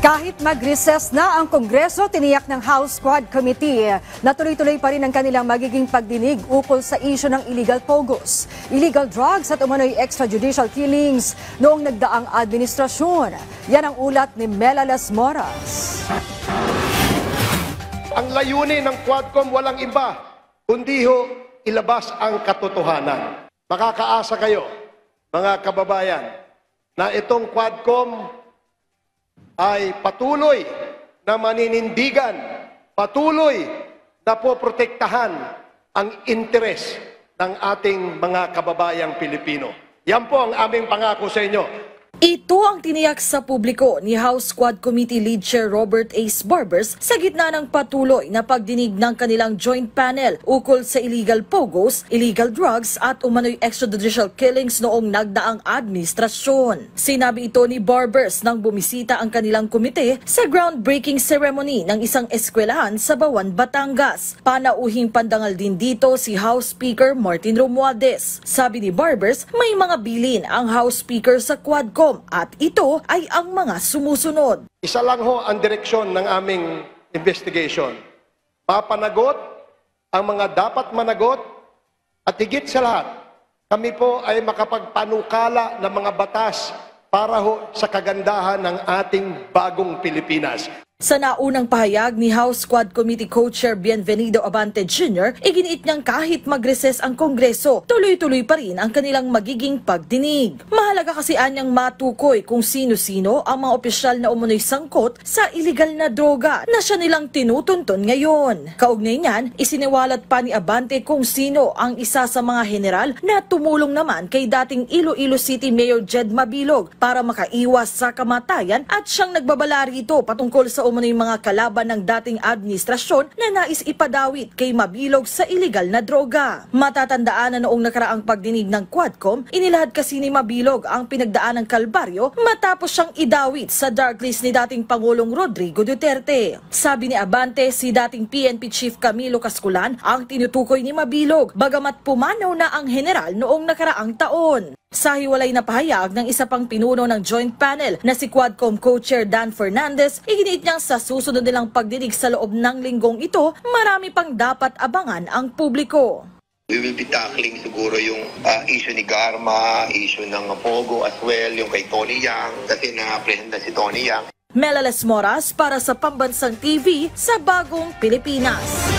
Kahit mag-recess na ang Kongreso, tiniyak ng House Quad Committee na tuloy-tuloy pa rin ang kanilang magiging pagdinig ukol sa isyu ng illegal pogos, illegal drugs at umano'y extrajudicial killings noong nagdaang administrasyon. Yan ang ulat ni Mela Las Moras. Ang layunin ng Quadcom walang iba, kundi ilabas ang katotohanan. Makakaasa kayo, mga kababayan, na itong Quadcom ay patuloy na maninindigan, patuloy na poprotektahan ang interes ng ating mga kababayang Pilipino. Yan po ang aming pangako sa inyo. Ito ang tiniyak sa publiko ni House Quad Committee Lead Chair Robert Ace Barbers sa gitna ng patuloy na pagdinig ng kanilang joint panel ukol sa illegal pogos, illegal drugs at umano'y extrajudicial killings noong nagdaang administrasyon. Sinabi ito ni Barbers nang bumisita ang kanilang komite sa groundbreaking ceremony ng isang eskwelahan sa Bawan, Batangas. Panauhing pandangal din dito si House Speaker Martin Romualdez. Sabi ni Barbers, may mga bilin ang House Speaker sa Quadcom at ito ay ang mga sumusunod. Isa lang ang direksyon ng aming investigation. Papanagot ang mga dapat managot at higit sa lahat, kami po ay makapagpanukala ng mga batas para sa kagandahan ng ating bagong Pilipinas. Sa naunang pahayag ni House Quad Committee Co-Chair Bienvenido Abante Jr., iginiit niyang kahit mag-recess ang Kongreso, tuloy-tuloy pa rin ang kanilang magiging pagdinig. Mahalaga kasi anyang matukoy kung sino-sino ang mga opisyal na umunoy sangkot sa iligal na droga na siya nilang tinutuntun ngayon. Kaugnay niyan, isiniwalat pa ni Abante kung sino ang isa sa mga general na tumulong naman kay dating Iloilo City Mayor Jed Mabilog para makaiwas sa kamatayan at siyang nagbabala rito patungkol sa umano'y mga kalaban ng dating administrasyon na nais ipadawit kay Mabilog sa iligal na droga. Matatandaan na noong nakaraang pagdinig ng Quadcom, inilahad kasi ni Mabilog ang pinagdaan ng kalbaryo matapos siyang idawit sa darklist ni dating Pangulong Rodrigo Duterte. Sabi ni Abante, si dating PNP Chief Camilo Casculan ang tinutukoy ni Mabilog, bagamat pumanaw na ang general noong nakaraang taon. Sa hiwalay na pahayag ng isa pang pinuno ng joint panel na si Quadcom Co-Chair Dan Fernandez, iginiit niyang sa susunod nilang pagdinig sa loob ng linggong ito, marami pang dapat abangan ang publiko. We will be tackling siguro yung issue ni Garma, issue ng Pogo as well, yung kay Tony Yang, kasi na-present na si Tony Yang. Mela Las Moras para sa Pambansang TV sa Bagong Pilipinas.